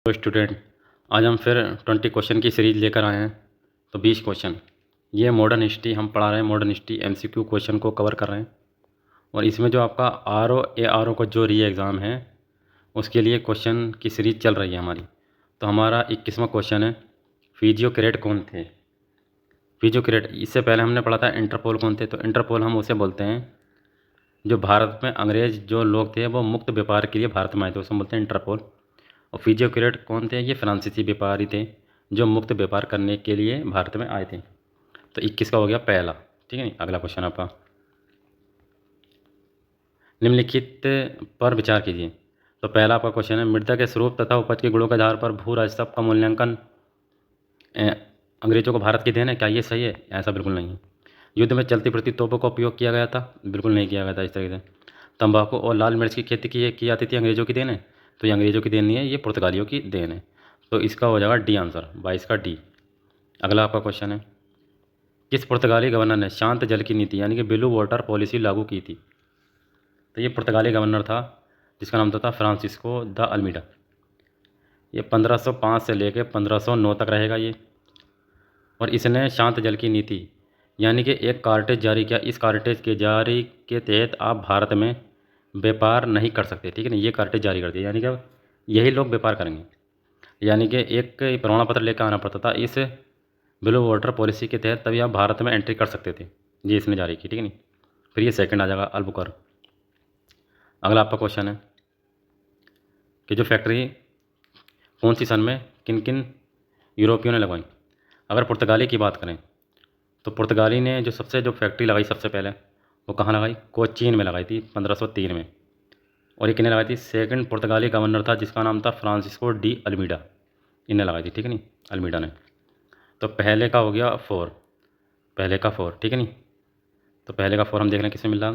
तो स्टूडेंट, आज हम फिर 20 क्वेश्चन की सीरीज लेकर आए हैं। तो 20 क्वेश्चन ये मॉडर्न हिस्ट्री हम पढ़ा रहे हैं। मॉडर्न हिस्ट्री एमसीक्यू क्वेश्चन को कवर कर रहे हैं। और इसमें जो आपका आर ओ का जो री एग्ज़ाम है उसके लिए क्वेश्चन की सीरीज चल रही है हमारी। तो हमारा 21वां क्वेश्चन है, फिजियोक्रेट कौन थे। फिजियोक्रेट, इससे पहले हमने पढ़ा था इंटरपोल कौन थे। तो इंटरपोल हम उसे बोलते हैं जो भारत में अंग्रेज़ जो लोग थे वो मुक्त व्यापार के लिए भारत में आए थे, उसे हम बोलते हैं इंटरपोल। और फिजियोक्रेट कौन थे, ये फ्रांसीसी व्यापारी थे जो मुक्त व्यापार करने के लिए भारत में आए थे। तो 21 का हो गया पहला। ठीक है नी। अगला क्वेश्चन आपका, निम्नलिखित पर विचार कीजिए। तो पहला आपका क्वेश्चन है, मृदा के स्वरूप तथा उपज के गुणों के आधार पर भू राजस्व का मूल्यांकन अंग्रेजों को भारत की देन है। क्या ये सही है? ऐसा बिल्कुल नहीं है। युद्ध में चलती फिरती तोपों का उपयोग किया गया था? बिल्कुल नहीं किया गया था इस तरीके से। तंबाकू और लाल मिर्च की खेती की जाती थी, अंग्रेजों की देन है? तो ये अंग्रेजों की देन नहीं है, ये पुर्तगालियों की देन है। तो इसका हो जाएगा डी आंसर, 22 का डी। अगला आपका क्वेश्चन है, किस पुर्तगाली गवर्नर ने शांत जल की नीति यानी कि ब्लू वाटर पॉलिसी लागू की थी? तो ये पुर्तगाली गवर्नर था जिसका नाम था फ्रांसिस्को द अल्मीडा। ये 1505 से लेकर 1509 तक रहेगा ये। और इसने शांत जल की नीति यानी कि एक कार्टेज जारी किया। इस कार्टेज के जारी के तहत आप भारत में व्यापार नहीं कर सकते। ठीक है ना, ये कार्टेज जारी कर दिया, यानी कि यही लोग व्यापार करेंगे। यानी कि एक प्रमाण पत्र लेकर आना पड़ता था इस ब्लू वाटर पॉलिसी के तहत, तभी आप भारत में एंट्री कर सकते थे। ये इसने जारी की। ठीक है नहीं। फिर ये सेकंड आ जाएगा अल्बुकर्क। अगला आपका क्वेश्चन है कि जो फैक्ट्री कौन सी सन में किन किन यूरोपियों ने लगवाई। अगर पुर्तगाली की बात करें तो पुर्तगाली ने जो फैक्ट्री लगाई सबसे पहले, वो कहाँ लगाई? कोचीन में लगाई थी 1503 में। और ये किसने लगाई थी? सेकंड पुर्तगाली गवर्नर था जिसका नाम था फ्रांसिस्को डी अल्मीडा, इन्हें लगाई थी। ठीक है नहीं, अल्मीडा ने। तो पहले का हो गया 4, पहले का 4। ठीक है नहीं। तो पहले का 4 हम देख रहे हैं किसमें मिल रहा।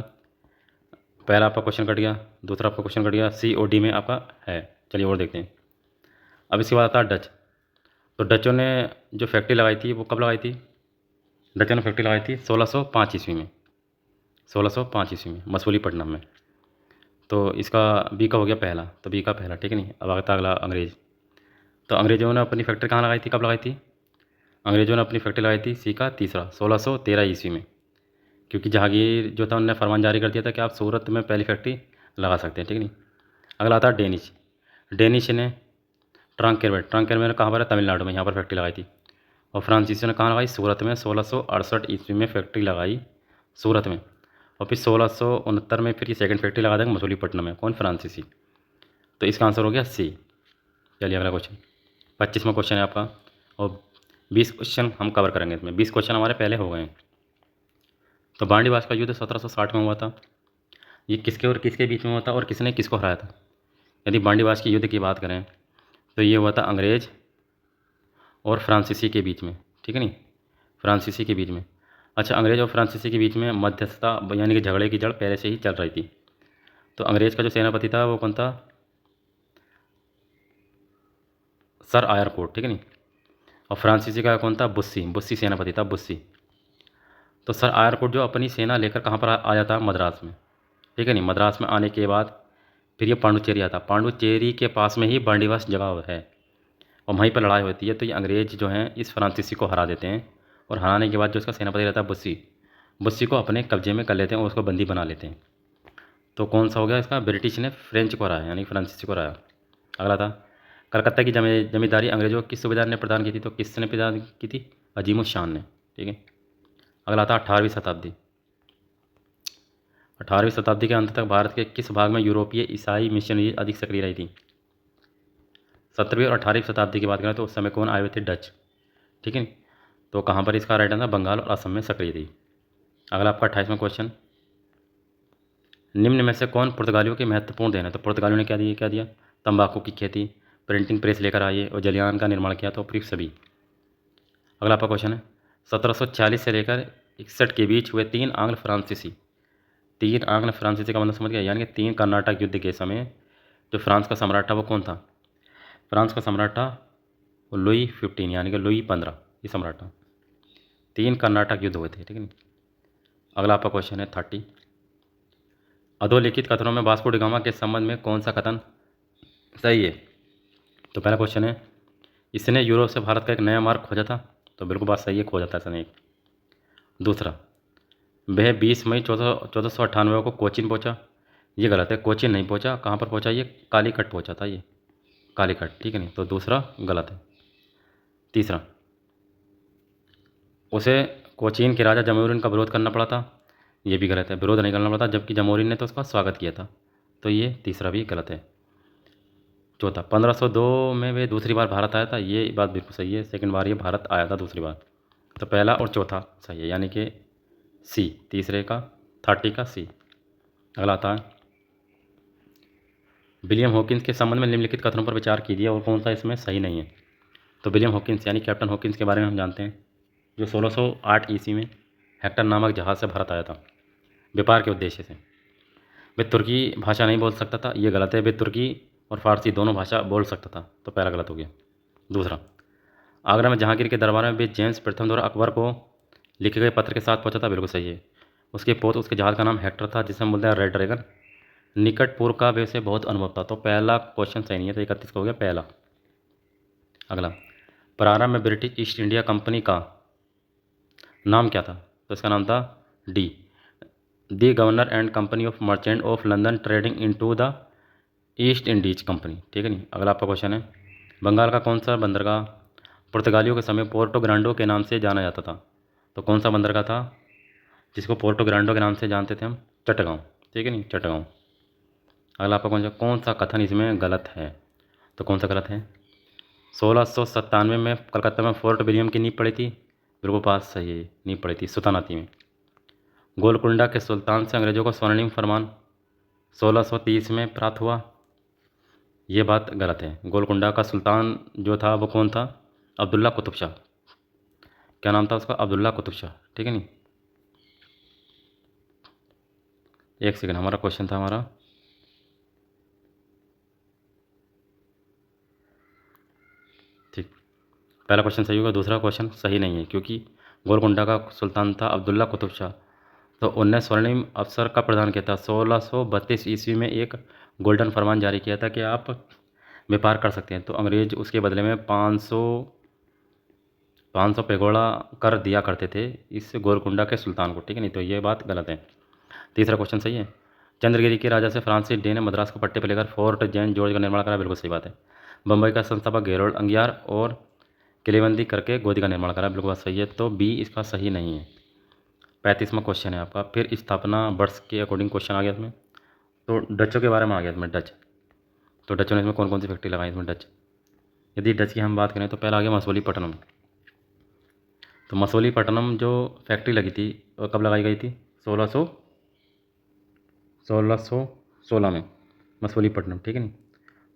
पहला आपका क्वेश्चन कट गया, दूसरा आपका क्वेश्चन कट गया, COD में आपका है। चलिए और देखते हैं। अब इसके बाद आता है डच। तो डचों ने जो फैक्ट्री लगाई थी वो कब लगाई थी? डचों ने फैक्ट्री लगाई थी 1605 ईस्वी में, 1605 ईस्वी में मसूलीपट्टनम में। तो इसका बी का हो गया पहला, तो बी का पहला। ठीक है नहीं। अब आता अगला अंग्रेज़। तो अंग्रेज़ों ने अपनी फैक्ट्री कहाँ लगाई थी, कब लगाई थी? अंग्रेज़ों ने अपनी फैक्ट्री लगाई थी सी का तीसरा, 1613 ईस्वी में। क्योंकि जहांगीर जो था उन्होंने फरमान जारी कर दिया था कि आप सूरत में पहली फैक्ट्री लगा सकते हैं। ठीक है नहीं। अगला आता है डेनिश। डेनिश ने ट्रांकेर में कहाँ पर है? तमिलनाडु में, यहाँ पर फैक्ट्री लगाई थी। और फ्रांसीसियों ने कहाँ लगाई? सूरत में, 1668 ईस्वी में फैक्ट्री लगाई सूरत में। और फिर 1669 में फिर ये सेकंड फैक्ट्री लगा देंगे मसूलीपट्टनम में। कौन? फ्रांसीसी। तो इसका आंसर हो गया सी। चलिए अगला क्वेश्चन, 25वां क्वेश्चन है आपका। और 20 क्वेश्चन हम कवर करेंगे इसमें। 20 क्वेश्चन हमारे पहले हो गए हैं। तो बांडीवास का युद्ध 1760 में हुआ था। ये किसके और किसके बीच में हुआ था और किसने किसको हराया था? यदि बांडीवास के युद्ध की बात करें तो ये हुआ था अंग्रेज़ और फ्रांसीसी के बीच में। ठीक है नहीं, फ्रांसीसी के बीच में। अच्छा, अंग्रेज़ और फ्रांसीसी के बीच में मध्यस्थता यानी कि झगड़े की जड़ पहले से ही चल रही थी। तो अंग्रेज़ का जो सेनापति था वो कौन था? सर आयरकोर्ट। ठीक है नहीं। और फ्रांसीसी का कौन था? बुस्सी। बुस्सी सेनापति था, बुस्सी। तो सर आयरकोर्ट जो अपनी सेना लेकर कहाँ पर आया था? मद्रास में। ठीक है नहीं। मद्रास में आने के बाद फिर ये पांडुचेरी आता। पांडुचेरी के पास में ही बांडीवास जगह है और वहीं पर लड़ाई होती है। तो ये अंग्रेज जो हैं इस फ्रांसीसी को हरा देते हैं। और हराने के बाद जो इसका सेनापति रहता है बुस्सी, बुस्सी को अपने कब्जे में कर लेते हैं और उसको बंदी बना लेते हैं। तो कौन सा हो गया इसका? ब्रिटिश ने फ्रेंच को हराया यानी फ्रांसीसी को हराया। अगला था, कलकत्ता की जमींदारी अंग्रेजों को किस सूबेदार ने प्रदान की थी? तो किसने प्रदान की थी? अजीमुस शान ने। ठीक है। अगला था 18वीं शताब्दी। 18वीं शताब्दी के अंत तक भारत के किस भाग में यूरोपीय ईसाई मिशनरी अधिक सक्रिय रही थी? 17वीं और 18वीं शताब्दी की बात करें तो उस समय कौन आए हुए थे? डच। ठीक है। तो कहाँ पर इसका राइट आंसर? बंगाल और असम में सक्रिय थी। अगला आपका 28वां क्वेश्चन, निम्न में से कौन पुर्तगालियों की महत्वपूर्ण देन है? तो पुर्तगालियों ने क्या दिया? तंबाकू की खेती, प्रिंटिंग प्रेस लेकर आए और जलयान का निर्माण किया। तो उपयुक्त सभी। अगला आपका क्वेश्चन है, 1740 से लेकर 61 के बीच हुए तीन आंग्ल फ्रांसीसी का मतलब समझ गया, यानी कि 3 कर्नाटक युद्ध के समय जो फ्रांस का सम्राट था वो कौन था? फ्रांस का सम्राट था लुई 15 यानी कि लुई 15, ये सम्राट था। 3 कर्नाटक युद्ध हुए थे। ठीक है। अगला आपका क्वेश्चन है 30, अधोलिखित कथनों में वास्को डी गामा के संबंध में कौन सा कथन सही है? तो पहला क्वेश्चन है, इसने यूरोप से भारत का एक नया मार्ग खोजा था। तो बिल्कुल बात सही है, खोजा था इसने एक। दूसरा, वह 20 मई 1498 को कोचीन पहुंचा। ये गलत है, कोचीन नहीं पहुंचा। कहाँ पर पहुंचा? ये कालीकट पहुंचा था, ये कालीकट, ठीक है नहीं, तो दूसरा गलत है। तीसरा, उसे कोचीन के राजा जमोरिन का विरोध करना पड़ा था। ये भी गलत है, विरोध नहीं करना पड़ा था, जबकि जमोरिन ने तो उसका स्वागत किया था। तो ये तीसरा भी गलत है। चौथा, 1502 में वे दूसरी बार भारत आया था। ये बात बिल्कुल सही है, सेकंड बार ये भारत आया था दूसरी बार। तो पहला और चौथा सही है, यानी कि सी, तीसरे का 30 का सी। अगला आता है, विलियम हॉकिंस के संबंध में निम्नलिखित कथनों पर विचार कीजिए और कौन सा इसमें सही नहीं है। तो विलियम हॉकिंस यानी कैप्टन हॉकिंस के बारे में हम जानते हैं, जो 1608 ईस्वी में हेक्टर नामक जहाज़ से भारत आया था व्यापार के उद्देश्य से। वे तुर्की भाषा नहीं बोल सकता था। ये गलत है, वे तुर्की और फारसी दोनों भाषा बोल सकता था। तो पहला गलत हो गया। दूसरा, आगरा में जहांगीर के दरबार में वे जेम्स प्रथम द्वारा अकबर को लिखे गए पत्र के साथ पहुंचा था। बिल्कुल सही है। उसके पोत उसके जहाज़ का नाम हेक्टर था, जिसे हम बोलते हैं रेड ड्रैगन। निकट पूर्व का वे से बहुत अनुभव था। तो पहला क्वेश्चन सही नहीं है, तो 31 का हो गया पहला। अगला, प्रारंभ में ब्रिटिश ईस्ट इंडिया कंपनी का नाम क्या था? तो इसका नाम था D, the governor and company of merchant of London trading into the east Indies company, ठीक है नहीं। अगला आपका क्वेश्चन है, बंगाल का कौन सा बंदरगाह पुर्तगालियों के समय पोर्टो ग्रांडो के नाम से जाना जाता था? तो कौन सा बंदरगाह था जिसको पोर्टो ग्रांडो के नाम से जानते थे हम? चटगांव, ठीक है नहीं, चटगांव। अगला आपका कौन सा कथन इसमें गलत है? तो कौन सा गलत है? 1697 में कलकत्ता में फोर्ट विलियम की नींव पड़ी थी। बिल्कुल बात सही है, नींव पड़ी थी सुल्तानाती में। गोलकुंडा के सुल्तान से अंग्रेजों को स्वर्णिम फरमान 1630 में प्राप्त हुआ। ये बात गलत है। गोलकुंडा का सुल्तान जो था वो कौन था? अब्दुल्ला कुतुब शाह। क्या नाम था उसका? अब्दुल्ला कुतुब शाह, ठीक है नहीं। एक सेकंड, हमारा क्वेश्चन था हमारा, ठीक, पहला क्वेश्चन सही होगा, दूसरा क्वेश्चन सही नहीं है, क्योंकि गोलकुंडा का सुल्तान था अब्दुल्ला कुतुब शाह। तो उनने स्वर्णिम अवसर का प्रदान किया था। 1632 ईस्वी में एक गोल्डन फरमान जारी किया था कि आप व्यापार कर सकते हैं। तो अंग्रेज उसके बदले में 500 पेगोड़ा कर दिया करते थे इस गोलकुंडा के सुल्तान को, ठीक है नहीं, तो ये बात गलत है। तीसरा क्वेश्चन सही है। चंद्रगिरी के राजा से फ्रांसिस डे ने मद्रास को पट्टे पर लेकर फोर्ट जैन जॉर्ज का निर्माण करा। बिल्कुल सही बात है। बम्बई का संस्थापक गेरोल्ड अंगियार और किलेबंदी करके गोदी का निर्माण करा। बिल्कुल बात सही है, तो बी इसका सही नहीं है। 35वां क्वेश्चन है आपका, फिर स्थापना वर्ष के अकॉर्डिंग क्वेश्चन आ गया इसमें। तो डचों के बारे में आ गया इसमें, डच। तो डचों ने इसमें कौन कौन सी फैक्ट्री लगाई इसमें डच? यदि डच की हम बात करें तो पहला आ गया मसूलीपट्टनम। तो मसूलीपट्टनम जो फैक्ट्री लगी थी वो कब लगाई गई थी? 1616 में मसूलीपट्टनम, ठीक है नहीं।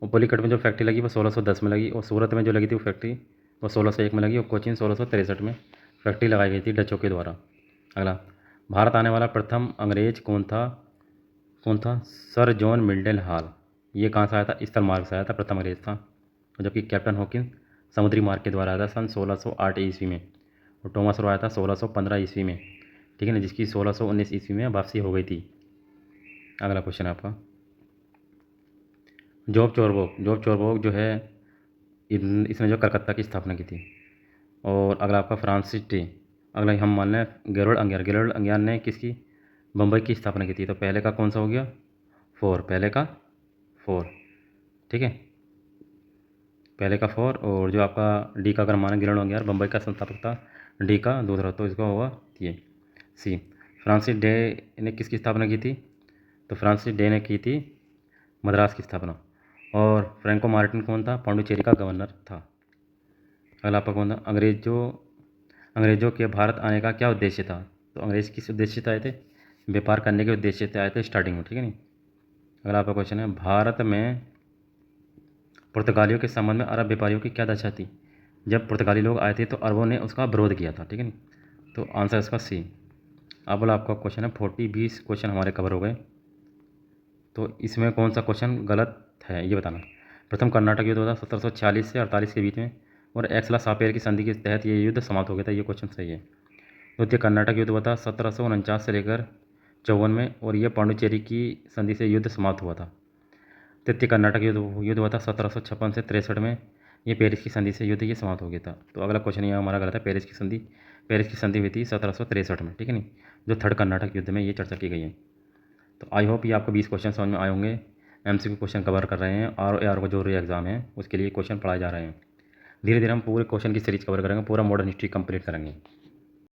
और पुलिकट में जो फैक्ट्री लगी वो 1610 में लगी, और सूरत में जो लगी थी वो फैक्ट्री वो 1601 में लगी, और कोचीन 1663 में फैक्ट्री लगाई गई थी डचों के द्वारा। अगला, भारत आने वाला प्रथम अंग्रेज कौन था? कौन था? Sir John Milton Hall. ये कहाँ से आया था? स्थल मार्ग से आया था, प्रथम अंग्रेज था। जबकि कैप्टन हॉकिंस समुद्री मार्ग के द्वारा आया था सन 1608 ईस्वी में, और टॉमस रो आया था 1615 ईस्वी में, ठीक है ना, जिसकी 1619 ईस्वी में वापसी हो गई थी। अगला क्वेश्चन है आपका, जॉब चोरबोक जो है इसने जो कलकत्ता की स्थापना की थी। और अगला आपका फ्रांसिस डे। अगला हम मान लें गेरोल्ड अंगियार ने किसकी? बम्बई की स्थापना की थी। तो पहले का कौन सा हो गया? पहले का 4, ठीक है, पहले का 4। और जो आपका डी का अगर माना गेरोल्ड अंगियार बम्बई का संस्थापक था, डी का दूसरा, तो इसका होगा ये सी। फ्रांसिस डे ने किसकी स्थापना की थी? तो फ्रांसिस डे ने की थी मद्रास की स्थापना। और फ्रैंको मार्टिन कौन था? पांडुचेरी का गवर्नर था। अगला आपका कौन था? अंग्रेजों के भारत आने का क्या उद्देश्य था? तो अंग्रेज किस उद्देश्य से आए थे? व्यापार करने के उद्देश्य से आए थे स्टार्टिंग में, ठीक है नहीं। अगला आपका क्वेश्चन है, भारत में पुर्तगालियों के संबंध में अरब व्यापारियों की क्या दशा थी? जब पुर्तगाली लोग आए थे तो अरबों ने उसका विरोध किया था, ठीक है नहीं, तो आंसर इसका सी। अब वाला आपका क्वेश्चन है 20 क्वेश्चन हमारे कवर हो गए। तो इसमें कौन सा क्वेश्चन गलत है ये बताना। प्रथम कर्नाटक युद्ध हुआ था 1746 से 48 के बीच में, और एक्सला सापेर की संधि के तहत ये युद्ध समाप्त हो गया था। ये क्वेश्चन सही है। द्वितीय कर्नाटक युद्ध हुआ था 1749 से लेकर 54 में, और यह पांडुचेरी की संधि से युद्ध समाप्त हुआ था। तृतीय कर्नाटक युद्ध हुआ था 1756 से 63 में, ये पेरिस की संधि से युद्ध ये समाप्त हो गया था। तो अगला क्वेश्चन ये हमारा गलत है। पेरिस की संधि हुई थी 1763 में, ठीक है नहीं, जो थर्ड कर्नाटक युद्ध में ये चर्चा की गई है। तो आई होप ये आपको 20 क्वेश्चन समझ में आए होंगे। MCQ क्वेश्चन कवर कर रहे हैं, ROAR को जो री एग्ज़ाम है उसके लिए क्वेश्चन पढ़ाए जा रहे हैं। धीरे धीरे हम पूरे क्वेश्चन की सीरीज कवर करेंगे, पूरा मॉडर्न हिस्ट्री कंप्लीट करेंगे।